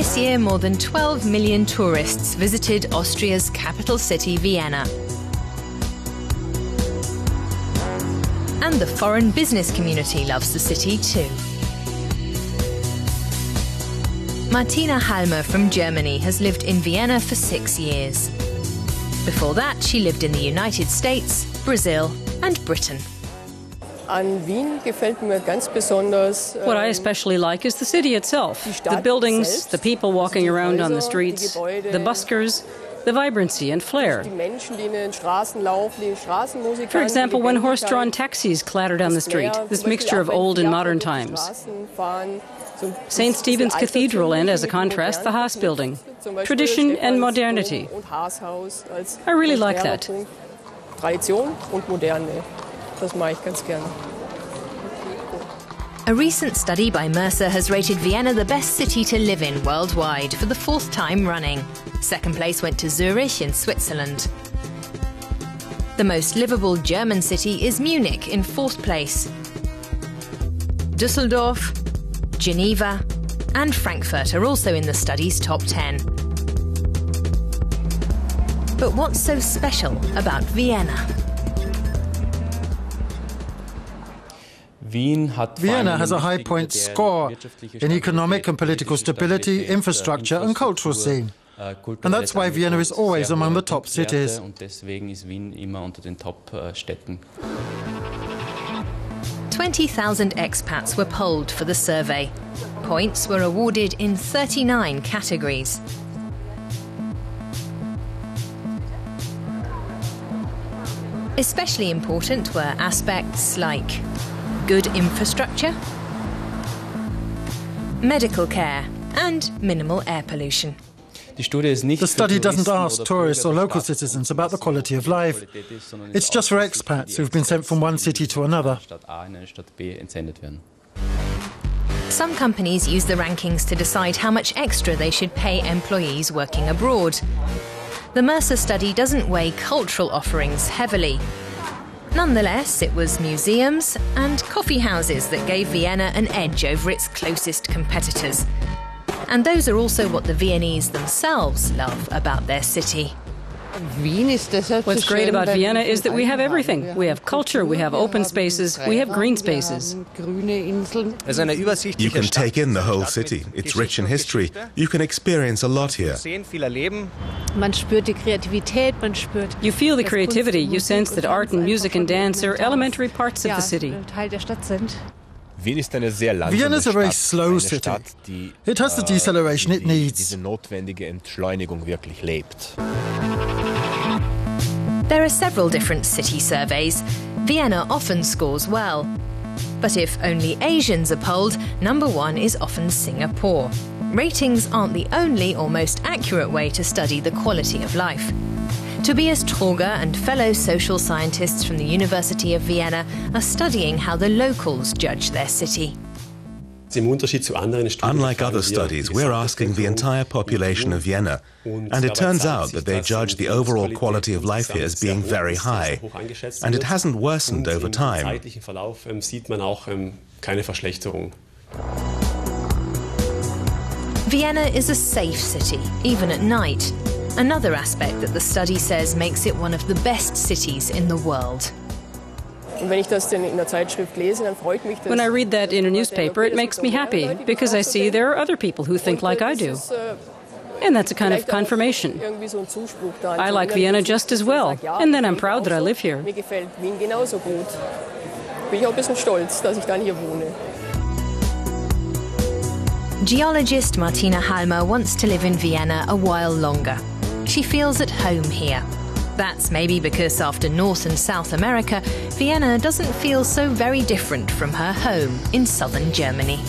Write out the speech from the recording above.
This year, more than 12 million tourists visited Austria's capital city, Vienna. And the foreign business community loves the city too. Martina Halmer from Germany has lived in Vienna for 6 years. Before that, she lived in the United States, Brazil and Britain. What I especially like is the city itself, the buildings, the people walking around on the streets, the buskers, the vibrancy and flair. For example, when horse-drawn taxis clatter down the street, this mixture of old and modern times. St. Stephen's Cathedral and, as a contrast, the Haas building. Tradition and modernity. I really like that. A recent study by Mercer has rated Vienna the best city to live in worldwide for the 4th time running. Second place went to Zurich in Switzerland. The most livable German city is Munich in 4th place. Düsseldorf, Geneva and Frankfurt are also in the study's top 10. But what's so special about Vienna? Vienna has a high point score in economic and political stability, infrastructure and cultural scene. And that's why Vienna is always among the top cities. 20,000 expats were polled for the survey. Points were awarded in 39 categories. Especially important were aspects like good infrastructure, medical care and minimal air pollution. The study doesn't ask tourists or local citizens about the quality of life. It's just for expats who've been sent from one city to another. Some companies use the rankings to decide how much extra they should pay employees working abroad. The Mercer study doesn't weigh cultural offerings heavily. Nonetheless, it was museums and coffee houses that gave Vienna an edge over its closest competitors. And those are also what the Viennese themselves love about their city. What's great about Vienna is that we have everything. We have culture, we have open spaces, we have green spaces. You can take in the whole city. It's rich in history. You can experience a lot here. You feel the creativity. You sense that art and music and dance are elementary parts of the city. Vienna is a very slow city. It has the deceleration it needs. There are several different city surveys. Vienna often scores well. But if only Asians are polled, number 1 is often Singapore. Ratings aren't the only or most accurate way to study the quality of life. Tobias Troger and fellow social scientists from the University of Vienna are studying how the locals judge their city. Unlike other studies, we're asking the entire population of Vienna, and it turns out that they judge the overall quality of life here as being very high, and it hasn't worsened over time. Vienna is a safe city, even at night. Another aspect that the study says makes it one of the best cities in the world. When I read that in a newspaper, it makes me happy, because I see there are other people who think like I do. And that's a kind of confirmation. I like Vienna just as well, and then I'm proud that I live here. Geologist Martina Halmer wants to live in Vienna a while longer. She feels at home here. That's maybe because after North and South America, Vienna doesn't feel so very different from her home in southern Germany.